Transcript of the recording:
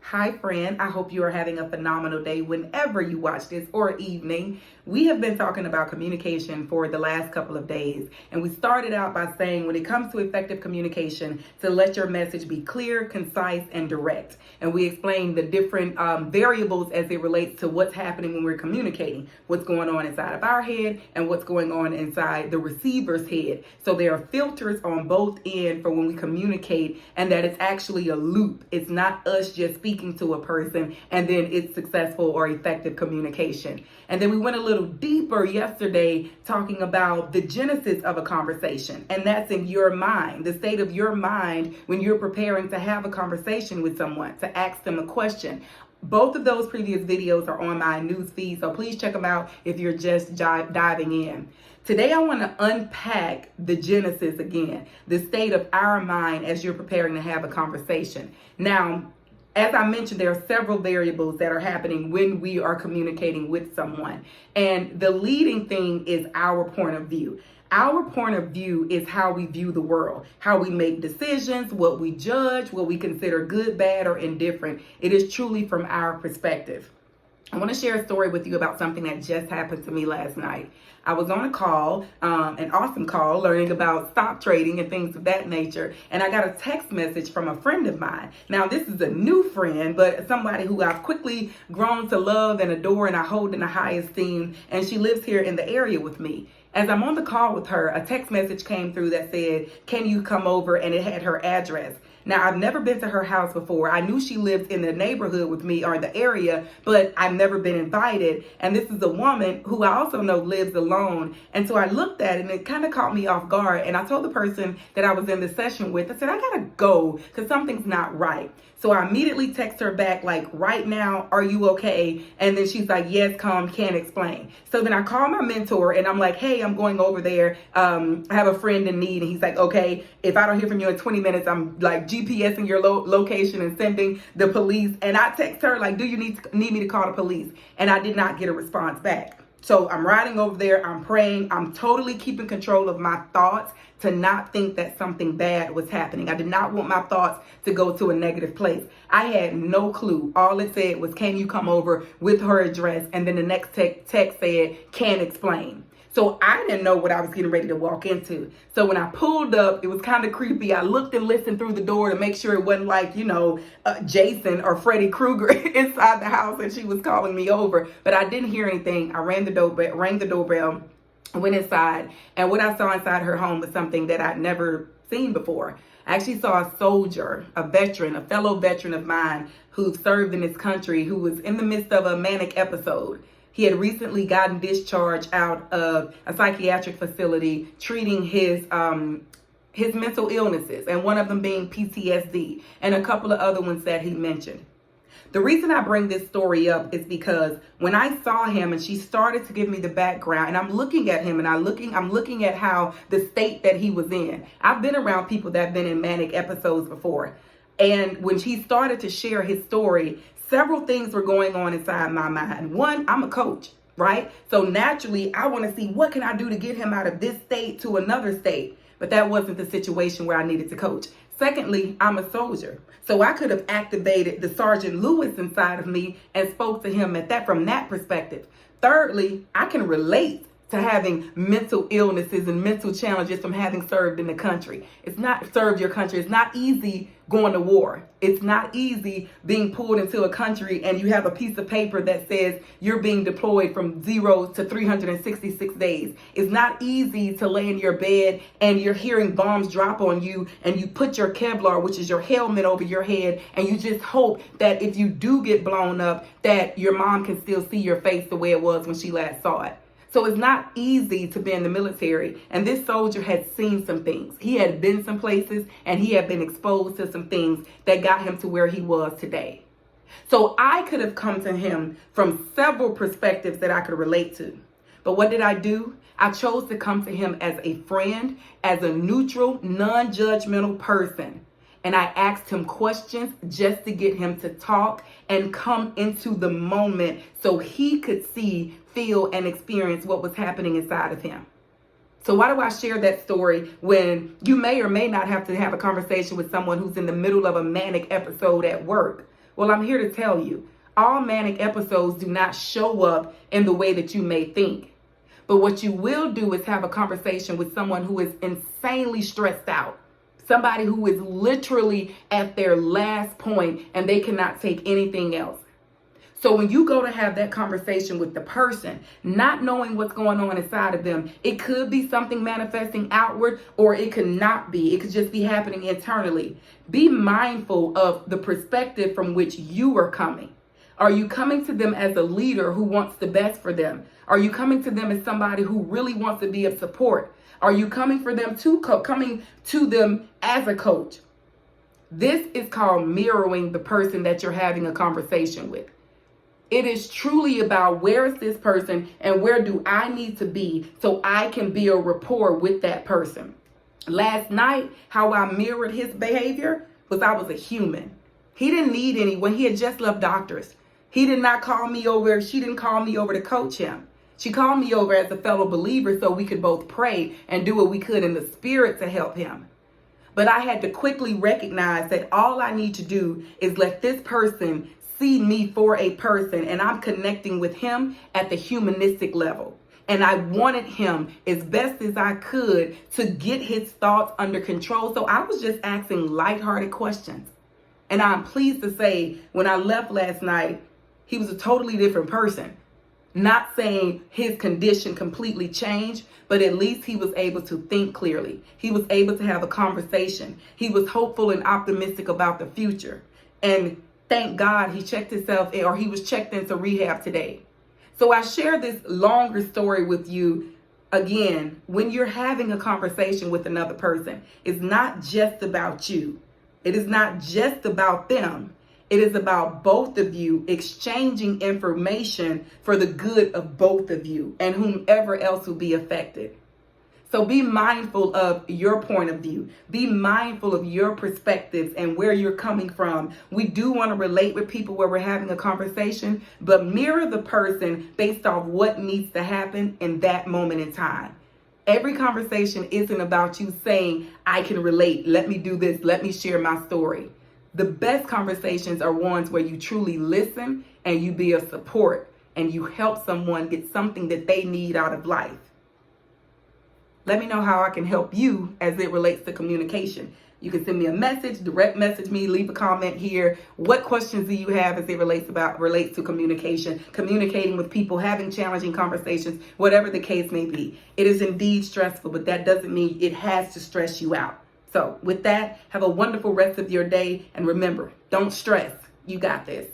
Hi, friend. I hope you are having a phenomenal day whenever you watch this or evening. We have been talking about communication for the last couple of days, and we started out by saying when it comes to effective communication, to let your message be clear, concise, and direct. And we explained the different variables as it relates to what's happening when we're communicating, what's going on inside of our head and what's going on inside the receiver's head. So there are filters on both ends for when we communicate, and that it's actually a loop. It's not us just speaking to a person and then it's successful or effective communication. And then we went a little deeper yesterday talking about the genesis of a conversation, and that's in your mind, the state of your mind when you're preparing to have a conversation with someone, to ask them a question. Both of those previous videos are on my news feed, so please check them out if you're just diving in. Today, I want to unpack the genesis again, the state of our mind as you're preparing to have a conversation. Now, as I mentioned, there are several variables that are happening when we are communicating with someone. And the leading thing is our point of view. Our point of view is how we view the world, how we make decisions, what we judge, what we consider good, bad, or indifferent. It is truly from our perspective. I want to share a story with you about something that just happened to me last night. I was on a call, an awesome call, learning about stock trading and things of that nature. And I got a text message from a friend of mine. Now, this is a new friend, but somebody who I've quickly grown to love and adore and I hold in the high esteem. And she lives here in the area with me. As I'm on the call with her, a text message came through that said, "Can you come over?" And it had her address. Now, I've never been to her house before. I knew she lived in the neighborhood with me or in the area, but I've never been invited. And this is a woman who I also know lives alone. And so I looked at it and it kind of caught me off guard. And I told the person that I was in the session with, I said, "I gotta go because something's not right." So I immediately text her back like, "Right now, are you okay?" And then she's like, "Yes, calm, can't explain." So then I call my mentor and I'm like, "Hey, I'm going over there. I have a friend in need." And he's like, "Okay, if I don't hear from you in 20 minutes, I'm like GPSing your location and sending the police." And I text her like, "Do you need me to call the police?" And I did not get a response back. So I'm riding over there, I'm praying, I'm totally keeping control of my thoughts to not think that something bad was happening. I did not want my thoughts to go to a negative place. I had no clue. All it said was, "Can you come over?" with her address. And then the next text said, "Can't explain." So I didn't know what I was getting ready to walk into. So when I pulled up, it was kind of creepy. I looked and listened through the door to make sure it wasn't like, Jason or Freddy Krueger inside the house and she was calling me over. But I didn't hear anything. I rang the doorbell, went inside. And what I saw inside her home was something that I'd never seen before. I actually saw a soldier, a veteran, a fellow veteran of mine who served in this country, who was in the midst of a manic episode. He had recently gotten discharged out of a psychiatric facility treating his mental illnesses, and one of them being PTSD, and a couple of other ones that he mentioned. The reason I bring this story up is because when I saw him and she started to give me the background, and I'm looking at him and I'm looking at how the state that he was in. I've been around people that have been in manic episodes before. And when he started to share his story, several things were going on inside my mind. One, I'm a coach, right? So naturally, I want to see what can I do to get him out of this state to another state. But that wasn't the situation where I needed to coach. Secondly, I'm a soldier. So I could have activated the Sergeant Lewis inside of me and spoke to him from that perspective. Thirdly, I can relate to having mental illnesses and mental challenges from having served in the country. It's not served your country. It's not easy going to war. It's not easy being pulled into a country and you have a piece of paper that says you're being deployed from 0 to 366 days. It's not easy to lay in your bed and you're hearing bombs drop on you and you put your Kevlar, which is your helmet, over your head, and you just hope that if you do get blown up, that your mom can still see your face the way it was when she last saw it. So it's not easy to be in the military. And this soldier had seen some things. He had been some places and he had been exposed to some things that got him to where he was today. So I could have come to him from several perspectives that I could relate to. But what did I do? I chose to come to him as a friend, as a neutral, non-judgmental person. And I asked him questions just to get him to talk and come into the moment so he could see, feel, and experience what was happening inside of him. So why do I share that story when you may or may not have to have a conversation with someone who's in the middle of a manic episode at work? Well, I'm here to tell you, all manic episodes do not show up in the way that you may think. But what you will do is have a conversation with someone who is insanely stressed out. Somebody who is literally at their last point and they cannot take anything else. So when you go to have that conversation with the person, not knowing what's going on inside of them, it could be something manifesting outward, or it could not be. It could just be happening internally. Be mindful of the perspective from which you are coming. Are you coming to them as a leader who wants the best for them? Are you coming to them as somebody who really wants to be of support? Are you coming for them coming to them as a coach? This is called mirroring the person that you're having a conversation with. It is truly about, where is this person and where do I need to be so I can build rapport with that person. Last night, how I mirrored his behavior was I was a human. He didn't need anyone. He had just left doctors. He did not call me over. She didn't call me over to coach him. She called me over as a fellow believer so we could both pray and do what we could in the spirit to help him. But I had to quickly recognize that all I need to do is let this person see me for a person, and I'm connecting with him at the humanistic level. And I wanted him as best as I could to get his thoughts under control. So I was just asking lighthearted questions. And I'm pleased to say, when I left last night, he was a totally different person. Not saying his condition completely changed, but at least he was able to think clearly. He was able to have a conversation. He was hopeful and optimistic about the future. And thank God he checked himself in, or he was checked into rehab today. So I share this longer story with you. Again, when you're having a conversation with another person, it's not just about you. It is not just about them. It is about both of you exchanging information for the good of both of you and whomever else will be affected. So be mindful of your point of view. Be mindful of your perspectives and where you're coming from. We do want to relate with people where we're having a conversation, but mirror the person based off what needs to happen in that moment in time. Every conversation isn't about you saying, I can relate, let me do this, let me share my story. The best conversations are ones where you truly listen and you be a support and you help someone get something that they need out of life. Let me know how I can help you as it relates to communication. You can send me a message, direct message me, leave a comment here. What questions do you have as it relates to communication, communicating with people, having challenging conversations, whatever the case may be. It is indeed stressful, but that doesn't mean it has to stress you out. So with that, have a wonderful rest of your day. And remember, don't stress. You got this.